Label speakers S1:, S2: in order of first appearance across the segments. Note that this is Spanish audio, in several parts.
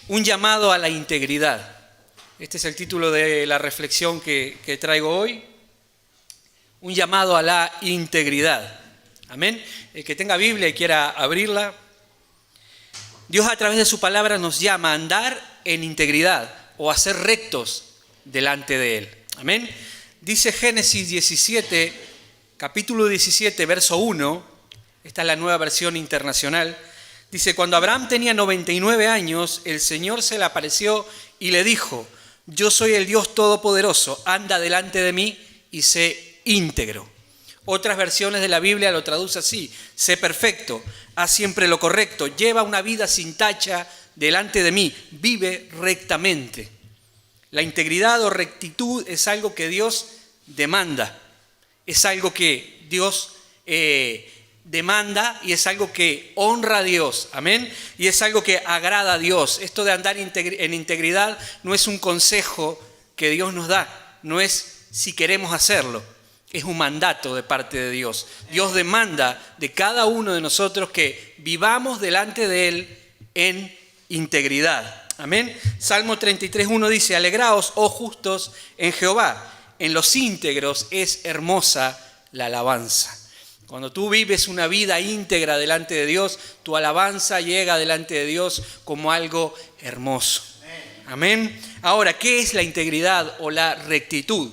S1: Un llamado a la integridad. Este es el título de la reflexión que traigo hoy. Un llamado a la integridad. Amén. El que tenga Biblia y quiera abrirla. Dios a través de su palabra nos llama a andar en integridad o a ser rectos delante de Él. Amén. Dice Génesis 17, capítulo 17, verso 1. Esta es la Nueva Versión Internacional. Dice, cuando Abraham tenía 99 años, el Señor se le apareció y le dijo, yo soy el Dios Todopoderoso, anda delante de mí y sé íntegro. Otras versiones de la Biblia lo traduce así, sé perfecto, haz siempre lo correcto, lleva una vida sin tacha delante de mí, vive rectamente. La integridad o rectitud es algo que Dios demanda, es algo que Dios demanda y es algo que honra a Dios, amén, y es algo que agrada a Dios. Esto de andar en integridad no es un consejo que Dios nos da, no es si queremos hacerlo, es un mandato de parte de Dios. Dios demanda de cada uno de nosotros que vivamos delante de Él en integridad, amén. Salmo 33:1 dice, alegraos, oh justos, en Jehová, en los íntegros es hermosa la alabanza. Cuando tú vives una vida íntegra delante de Dios, tu alabanza llega delante de Dios como algo hermoso. Amén. Ahora, ¿qué es la integridad o la rectitud?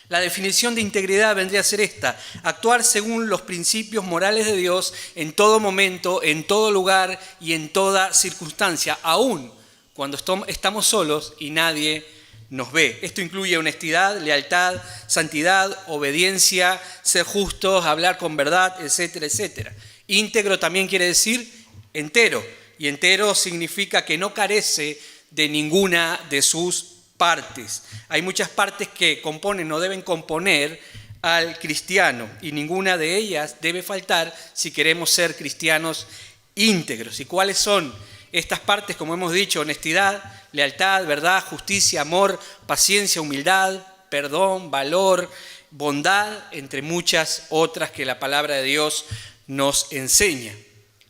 S1: La definición de integridad vendría a ser esta: actuar según los principios morales de Dios en todo momento, en todo lugar y en toda circunstancia, aun cuando estamos solos y nadie nos ve. Esto incluye honestidad, lealtad, santidad, obediencia, ser justos, hablar con verdad, etcétera, etcétera. Íntegro también quiere decir entero, y entero significa que no carece de ninguna de sus partes. Hay muchas partes que componen o deben componer al cristiano, y ninguna de ellas debe faltar si queremos ser cristianos íntegros. ¿Y cuáles son estas partes? Como hemos dicho, honestidad, lealtad, verdad, justicia, amor, paciencia, humildad, perdón, valor, bondad, entre muchas otras que la palabra de Dios nos enseña.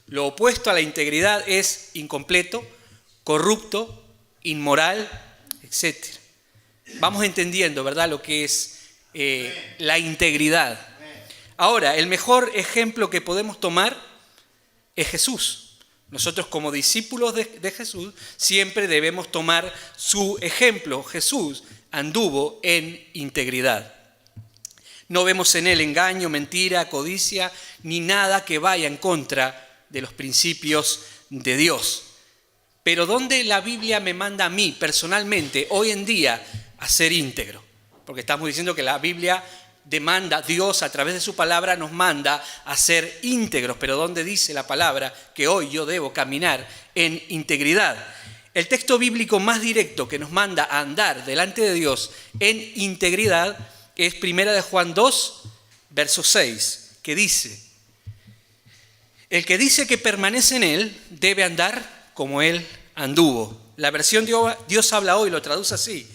S1: Lo opuesto a la integridad es incompleto, corrupto, inmoral, etc. Vamos entendiendo, ¿verdad?, lo que es la integridad. Ahora, el mejor ejemplo que podemos tomar es Jesús. Nosotros como discípulos de Jesús siempre debemos tomar su ejemplo. Jesús anduvo en integridad. No vemos en él engaño, mentira, codicia, ni nada que vaya en contra de los principios de Dios. Pero ¿dónde la Biblia me manda a mí personalmente hoy en día a ser íntegro? Porque estamos diciendo que la Biblia demanda, Dios a través de su palabra nos manda a ser íntegros, pero ¿dónde dice la palabra que hoy yo debo caminar en integridad? El texto bíblico más directo que nos manda a andar delante de Dios en integridad es 1 Juan 2, verso 6, que dice, el que dice que permanece en Él debe andar como Él anduvo. La versión Dios habla hoy lo traduce así,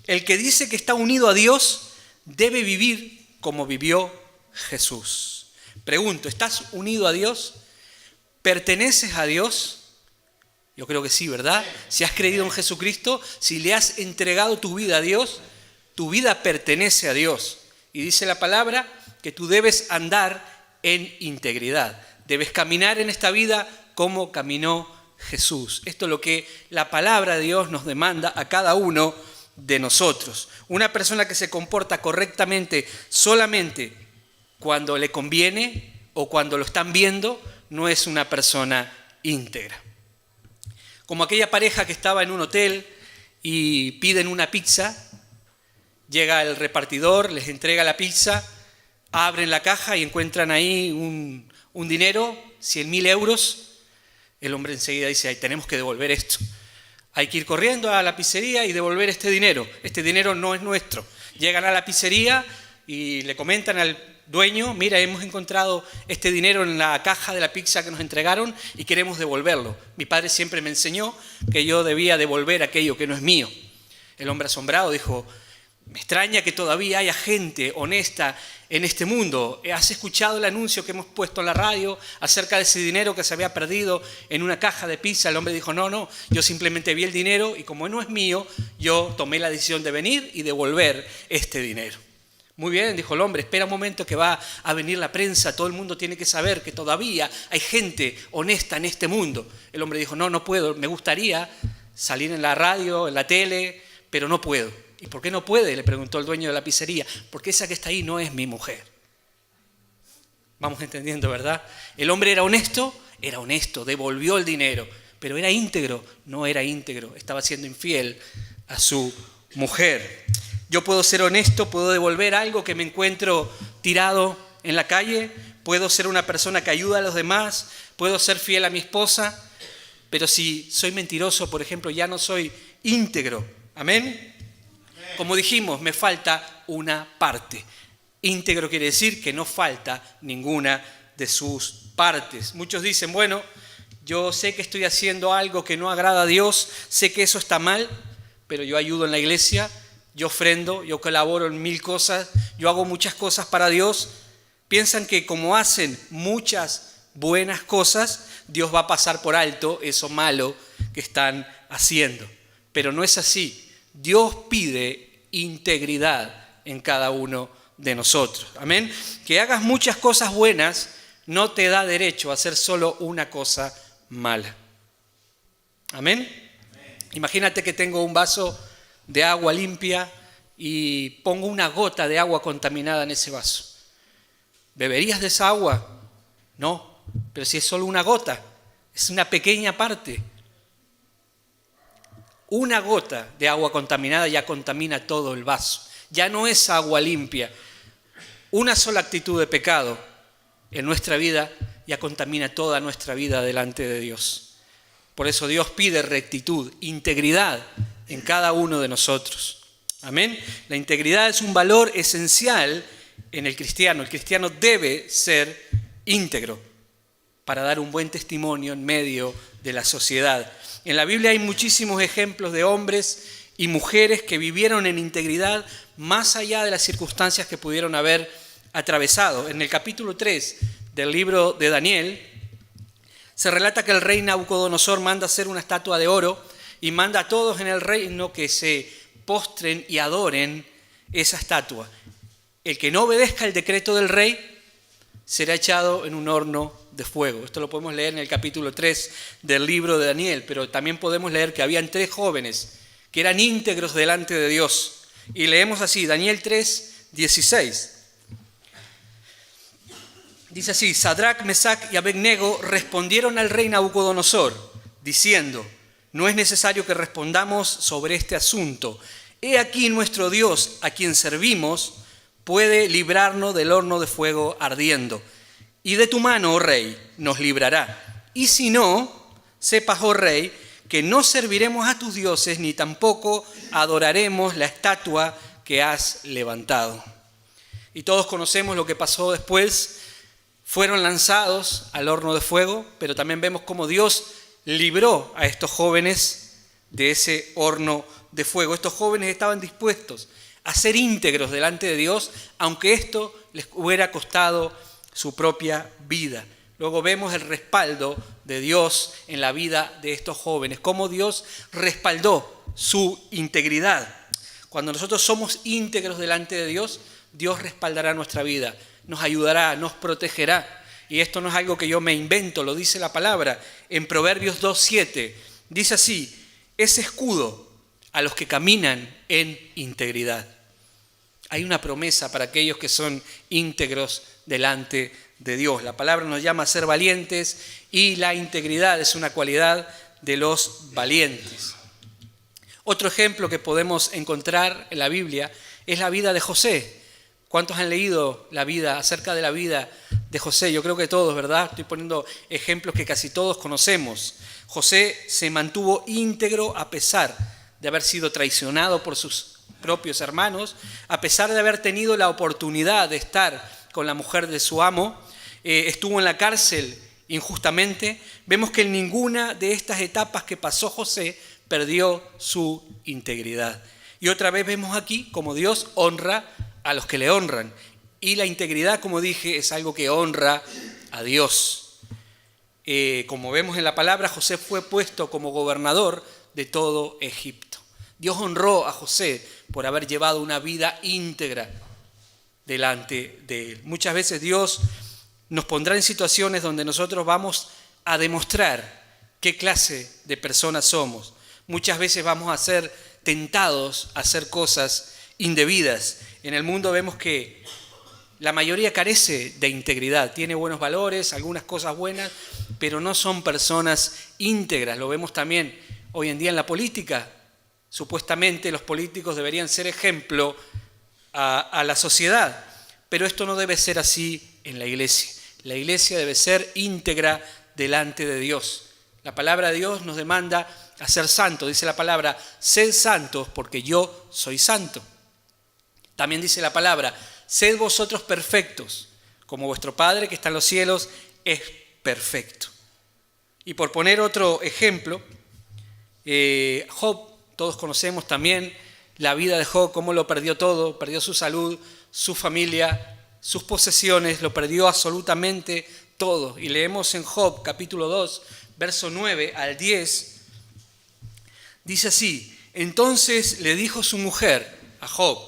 S1: el que dice que está unido a Dios debe vivir como vivió Jesús. Pregunto, ¿estás unido a Dios? ¿Perteneces a Dios? Yo creo que sí, ¿verdad? Si has creído en Jesucristo, si le has entregado tu vida a Dios, tu vida pertenece a Dios. Y dice la palabra que tú debes andar en integridad. Debes caminar en esta vida como caminó Jesús. Esto es lo que la palabra de Dios nos demanda a cada uno de nosotros. Una persona que se comporta correctamente solamente cuando le conviene o cuando lo están viendo no es una persona íntegra. Como aquella pareja que estaba en un hotel y piden una pizza, llega el repartidor, les entrega la pizza, abren la caja y encuentran ahí un dinero, 100.000 euros. El hombre enseguida dice, ay, tenemos que devolver esto. Hay que ir corriendo a la pizzería y devolver este dinero. Este dinero no es nuestro. Llegan a la pizzería y le comentan al dueño, mira, hemos encontrado este dinero en la caja de la pizza que nos entregaron y queremos devolverlo. Mi padre siempre me enseñó que yo debía devolver aquello que no es mío. El hombre asombrado dijo, Me extraña que todavía haya gente honesta en este mundo. ¿Has escuchado el anuncio que hemos puesto en la radio acerca de ese dinero que se había perdido en una caja de pizza? El hombre dijo, no, yo simplemente vi el dinero y como no es mío, yo tomé la decisión de venir y devolver este dinero. Muy bien, dijo el hombre, espera un momento que va a venir la prensa, todo el mundo tiene que saber que todavía hay gente honesta en este mundo. El hombre dijo, no puedo, me gustaría salir en la radio, en la tele, pero no puedo. ¿Y por qué no puede?, le preguntó el dueño de la pizzería. Porque esa que está ahí no es mi mujer. Vamos entendiendo, ¿verdad? El hombre era honesto, devolvió el dinero, pero era íntegro, no era íntegro, estaba siendo infiel a su mujer. Yo puedo ser honesto, puedo devolver algo que me encuentro tirado en la calle, puedo ser una persona que ayuda a los demás, puedo ser fiel a mi esposa, pero si soy mentiroso, por ejemplo, ya no soy íntegro. ¿Amén? Como dijimos, me falta una parte. Íntegro quiere decir que no falta ninguna de sus partes. Muchos dicen, bueno, yo sé que estoy haciendo algo que no agrada a Dios, sé que eso está mal, pero yo ayudo en la iglesia, yo ofrendo, yo colaboro en 1000 cosas, yo hago muchas cosas para Dios. Piensan que como hacen muchas buenas cosas, Dios va a pasar por alto eso malo que están haciendo. Pero no es así. Dios pide integridad en cada uno de nosotros. Amén. Que hagas muchas cosas buenas no te da derecho a hacer solo una cosa mala. Amén. Imagínate que tengo un vaso de agua limpia y pongo una gota de agua contaminada en ese vaso. ¿Beberías de esa agua? No, pero si es solo una gota, es una pequeña parte. Una gota de agua contaminada ya contamina todo el vaso. Ya no es agua limpia. Una sola actitud de pecado en nuestra vida ya contamina toda nuestra vida delante de Dios. Por eso Dios pide rectitud, integridad en cada uno de nosotros. Amén. La integridad es un valor esencial en el cristiano. El cristiano debe ser íntegro para dar un buen testimonio en medio de la sociedad. En la Biblia hay muchísimos ejemplos de hombres y mujeres que vivieron en integridad más allá de las circunstancias que pudieron haber atravesado. En el capítulo 3 del libro de Daniel se relata que el rey Nabucodonosor manda hacer una estatua de oro y manda a todos en el reino que se postren y adoren esa estatua. El que no obedezca el decreto del rey será echado en un horno de fuego. Esto lo podemos leer en el capítulo 3 del libro de Daniel, pero también podemos leer que habían 3 jóvenes que eran íntegros delante de Dios. Y leemos así, Daniel 3, 16. Dice así, Sadrac, Mesac y Abednego respondieron al rey Nabucodonosor, diciendo, no es necesario que respondamos sobre este asunto. He aquí nuestro Dios, a quien servimos, puede librarnos del horno de fuego ardiendo. Y de tu mano, oh rey, nos librará. Y si no, sepas, oh rey, que no serviremos a tus dioses, ni tampoco adoraremos la estatua que has levantado. Y todos conocemos lo que pasó después. Fueron lanzados al horno de fuego, pero también vemos cómo Dios libró a estos jóvenes de ese horno de fuego. Estos jóvenes estaban dispuestos a ser íntegros delante de Dios, aunque esto les hubiera costado su propia vida. Luego vemos el respaldo de Dios en la vida de estos jóvenes, cómo Dios respaldó su integridad. Cuando nosotros somos íntegros delante de Dios, Dios respaldará nuestra vida, nos ayudará, nos protegerá. Y esto no es algo que yo me invento, lo dice la palabra. En Proverbios 2:7 dice así, es escudo a los que caminan en integridad. Hay una promesa para aquellos que son íntegros delante de Dios. La palabra nos llama a ser valientes y la integridad es una cualidad de los valientes. Otro ejemplo que podemos encontrar en la Biblia es la vida de José. ¿Cuántos han leído acerca de la vida de José? Yo creo que todos, ¿verdad? Estoy poniendo ejemplos que casi todos conocemos. José se mantuvo íntegro a pesar de haber sido traicionado por sus propios hermanos, a pesar de haber tenido la oportunidad de estar con la mujer de su amo, estuvo en la cárcel injustamente. Vemos que en ninguna de estas etapas que pasó José perdió su integridad. Y otra vez vemos aquí como Dios honra a los que le honran. Y la integridad, como dije, es algo que honra a Dios. Como vemos en la palabra, José fue puesto como gobernador de todo Egipto. Dios honró a José por haber llevado una vida íntegra delante de él. Muchas veces Dios nos pondrá en situaciones donde nosotros vamos a demostrar qué clase de personas somos. Muchas veces vamos a ser tentados a hacer cosas indebidas. En el mundo vemos que la mayoría carece de integridad, tiene buenos valores, algunas cosas buenas, pero no son personas íntegras. Lo vemos también hoy en día en la política. Supuestamente los políticos deberían ser ejemplo a la sociedad, pero esto no debe ser así en la iglesia. La iglesia debe ser íntegra delante de Dios. La palabra de Dios nos demanda a ser santos. Dice la palabra, sed santos porque yo soy santo. También dice la palabra, sed vosotros perfectos, como vuestro Padre que está en los cielos es perfecto. Y por poner otro ejemplo, Job, todos conocemos también la vida de Job, cómo lo perdió todo, perdió su salud, su familia, sus posesiones, lo perdió absolutamente todo. Y leemos en Job capítulo 2, verso 9 al 10, dice así, entonces le dijo su mujer a Job,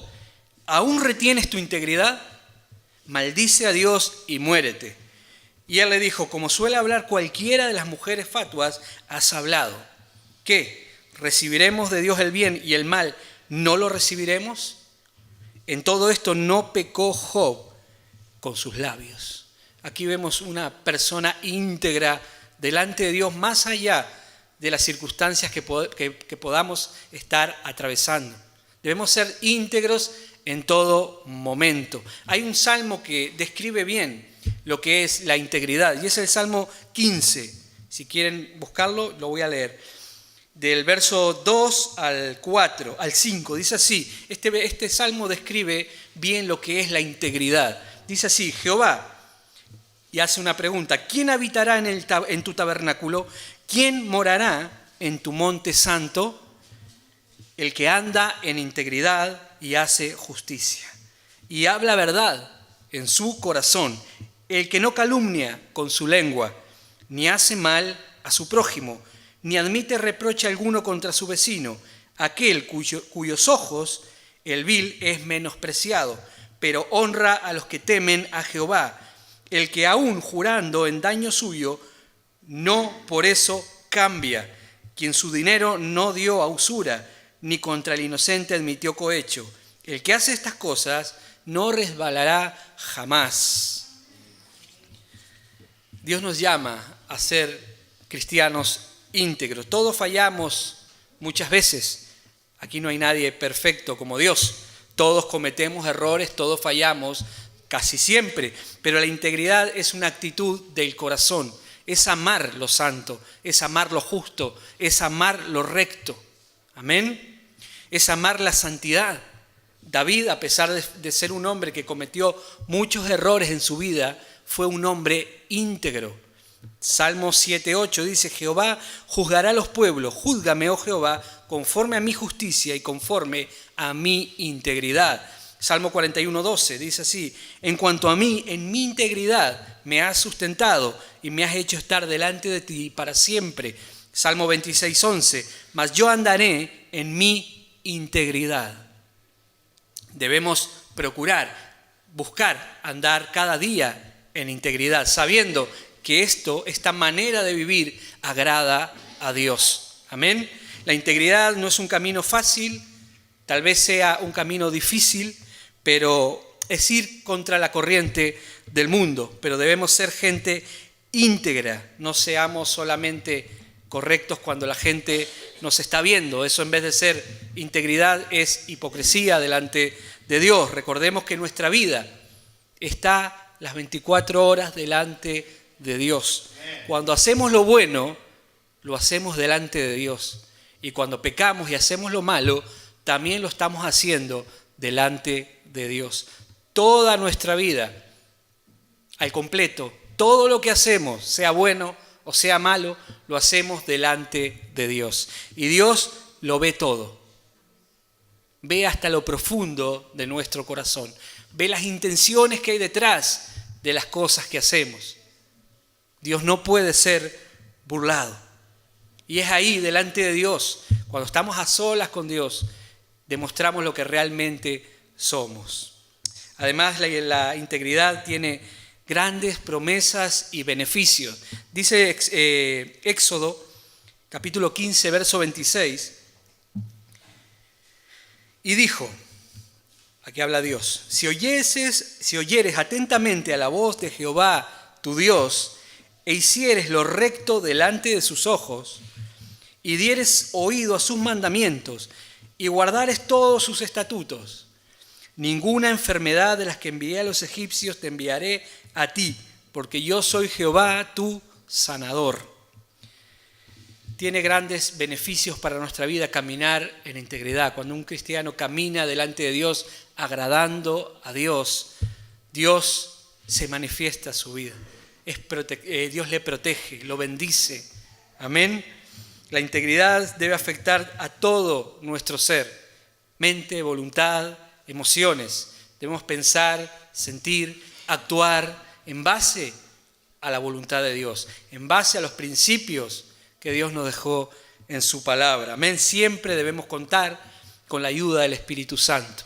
S1: ¿aún retienes tu integridad? Maldice a Dios y muérete. Y él le dijo, como suele hablar cualquiera de las mujeres fatuas, has hablado. ¿Qué? ¿Recibiremos de Dios el bien y el mal no lo recibiremos? En todo esto no pecó Job con sus labios. Aquí vemos una persona íntegra delante de Dios más allá de las circunstancias que podamos estar atravesando. Debemos ser íntegros en todo momento. Hay un salmo que describe bien lo que es la integridad y es el Salmo 15. Si quieren buscarlo, lo voy a leer. Del verso 2 al 4, al 5, dice así, este salmo describe bien lo que es la integridad. Dice así, Jehová, y hace una pregunta, ¿quién habitará en tu tabernáculo? ¿Quién morará en tu monte santo? El que anda en integridad y hace justicia, y habla verdad en su corazón, el que no calumnia con su lengua, ni hace mal a su prójimo, ni admite reproche alguno contra su vecino, aquel cuyos ojos el vil es menospreciado, pero honra a los que temen a Jehová, el que aún jurando en daño suyo, no por eso cambia, quien su dinero no dio a usura, ni contra el inocente admitió cohecho. El que hace estas cosas no resbalará jamás. Dios nos llama a ser cristianos íntegros. Todos fallamos muchas veces. Aquí no hay nadie perfecto como Dios. Todos cometemos errores, todos fallamos casi siempre. Pero la integridad es una actitud del corazón. Es amar lo santo, es amar lo justo, es amar lo recto. Amén. Es amar la santidad. David, a pesar de ser un hombre que cometió muchos errores en su vida, fue un hombre íntegro. Salmo 7:8 dice, Jehová juzgará a los pueblos, júzgame, oh Jehová, conforme a mi justicia y conforme a mi integridad. Salmo 41:12 dice así, en cuanto a mí, en mi integridad me has sustentado y me has hecho estar delante de ti para siempre. Salmo 26:11, mas yo andaré en mi integridad. Debemos procurar, buscar andar cada día en integridad, sabiendo que esta manera de vivir agrada a Dios. Amén. La integridad no es un camino fácil, tal vez sea un camino difícil, pero es ir contra la corriente del mundo. Pero debemos ser gente íntegra, no seamos solamente correctos cuando la gente nos está viendo. Eso, en vez de ser integridad, es hipocresía delante de Dios. Recordemos que nuestra vida está las 24 horas delante de Dios. Cuando hacemos lo bueno, lo hacemos delante de Dios. Y cuando pecamos y hacemos lo malo, también lo estamos haciendo delante de Dios. Toda nuestra vida, al completo, todo lo que hacemos, sea bueno o sea malo, lo hacemos delante de Dios. Y Dios lo ve todo. ve hasta lo profundo de nuestro corazón, ve las intenciones que hay detrás de las cosas que hacemos. Dios no puede ser burlado. Y es ahí, delante de Dios, cuando estamos a solas con Dios, demostramos lo que realmente somos. Además, la integridad tiene grandes promesas y beneficios. Dice Éxodo, capítulo 15, verso 26, y dijo, aquí habla Dios, si oyeres atentamente a la voz de Jehová tu Dios, e hicieres lo recto delante de sus ojos, y dieres oído a sus mandamientos, y guardares todos sus estatutos, ninguna enfermedad de las que envié a los egipcios te enviaré a ti, porque yo soy Jehová tu sanador. Tiene grandes beneficios para nuestra vida caminar en integridad. Cuando un cristiano camina delante de Dios, agradando a Dios, Dios se manifiesta en su vida. Dios le protege, lo bendice. Amén. La integridad debe afectar a todo nuestro ser, mente, voluntad, emociones. Debemos pensar, sentir, actuar en base a la voluntad de Dios, en base a los principios que Dios nos dejó en su palabra. Amén. Siempre debemos contar con la ayuda del Espíritu Santo.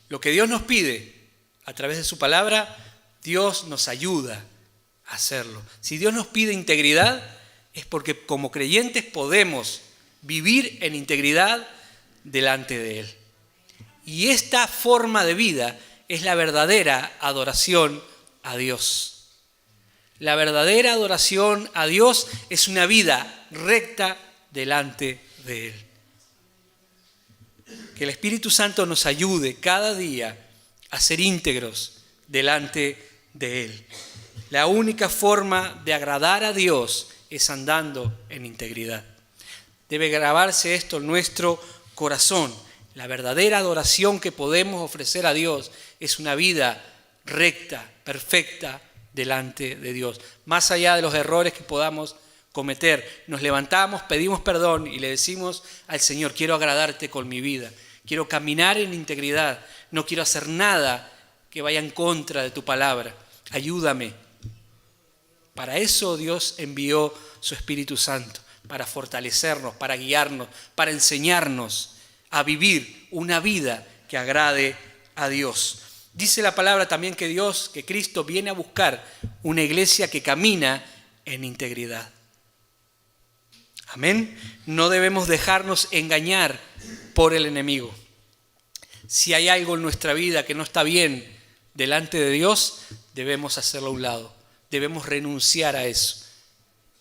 S1: Lo que Dios nos pide a través de su palabra, Dios nos ayuda a hacerlo. Si Dios nos pide integridad, es porque como creyentes podemos vivir en integridad delante de Él. Y esta forma de vida es la verdadera adoración a Dios. La verdadera adoración a Dios es una vida recta delante de Él. Que el Espíritu Santo nos ayude cada día a ser íntegros delante de Él. La única forma de agradar a Dios es andando en integridad. Debe grabarse esto en nuestro corazón. La verdadera adoración que podemos ofrecer a Dios es una vida recta, perfecta, delante de Dios. Más allá de los errores que podamos cometer, nos levantamos, pedimos perdón y le decimos al Señor, quiero agradarte con mi vida, quiero caminar en integridad, no quiero hacer nada que vaya en contra de tu palabra, ayúdame. Para eso Dios envió su Espíritu Santo, para fortalecernos, para guiarnos, para enseñarnos a vivir una vida que agrade a Dios. Dice la palabra también que Cristo viene a buscar una iglesia que camina en integridad. Amén. No debemos dejarnos engañar por el enemigo. Si hay algo en nuestra vida que no está bien delante de Dios, debemos hacerlo a un lado. Debemos renunciar a eso.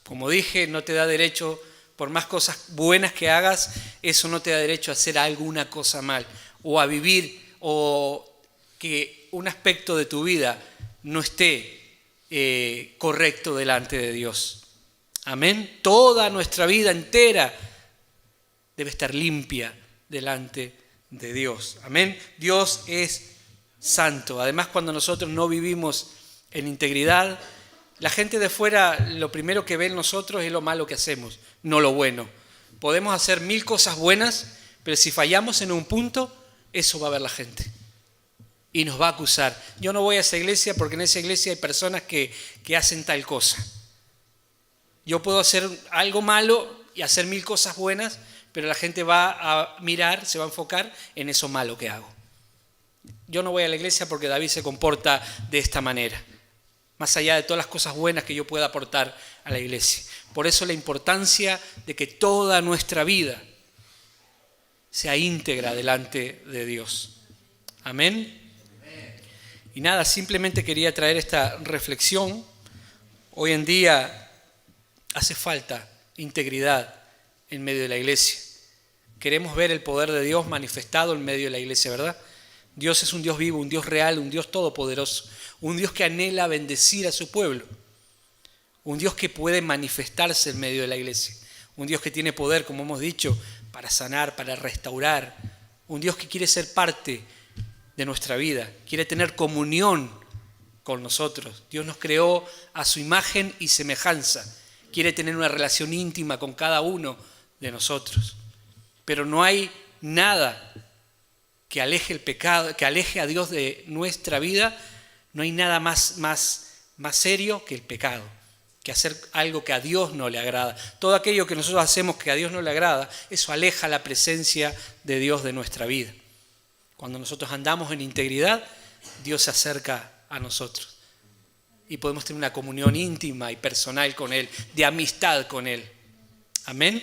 S1: Como dije, no te da derecho, por más cosas buenas que hagas, eso no te da derecho a hacer alguna cosa mal o a vivir o que un aspecto de tu vida no esté correcto delante de Dios. Amén. Toda nuestra vida entera debe estar limpia delante de Dios. Amén. Dios es santo. Además, cuando nosotros no vivimos en integridad, la gente de fuera lo primero que ve en nosotros es lo malo que hacemos, no lo bueno. Podemos hacer 1000 cosas buenas, pero si fallamos en un punto, eso va a ver la gente. Y nos va a acusar. Yo no voy a esa iglesia porque en esa iglesia hay personas que hacen tal cosa. Yo puedo hacer algo malo y hacer 1000 cosas buenas, pero la gente va a mirar, se va a enfocar en eso malo que hago. Yo no voy a la iglesia porque David se comporta de esta manera, más allá de todas las cosas buenas que yo pueda aportar a la iglesia. Por eso la importancia de que toda nuestra vida sea íntegra delante de Dios. Amén. Y nada, simplemente quería traer esta reflexión. Hoy en día hace falta integridad en medio de la iglesia. Queremos ver el poder de Dios manifestado en medio de la iglesia, ¿verdad? Dios es un Dios vivo, un Dios real, un Dios todopoderoso, un Dios que anhela bendecir a su pueblo, un Dios que puede manifestarse en medio de la iglesia, un Dios que tiene poder, como hemos dicho, para sanar, para restaurar, un Dios que quiere ser parte de nuestra vida, quiere tener comunión con nosotros. Dios nos creó a su imagen y semejanza, quiere tener una relación íntima con cada uno de nosotros. Pero no hay nada que aleje el pecado, que aleje a Dios de nuestra vida. No hay nada más serio que el pecado, que hacer algo que a Dios no le agrada. Todo aquello que nosotros hacemos que a Dios no le agrada, eso aleja la presencia de Dios de nuestra vida. Cuando nosotros andamos en integridad, Dios se acerca a nosotros y podemos tener una comunión íntima y personal con Él, de amistad con Él. Amén.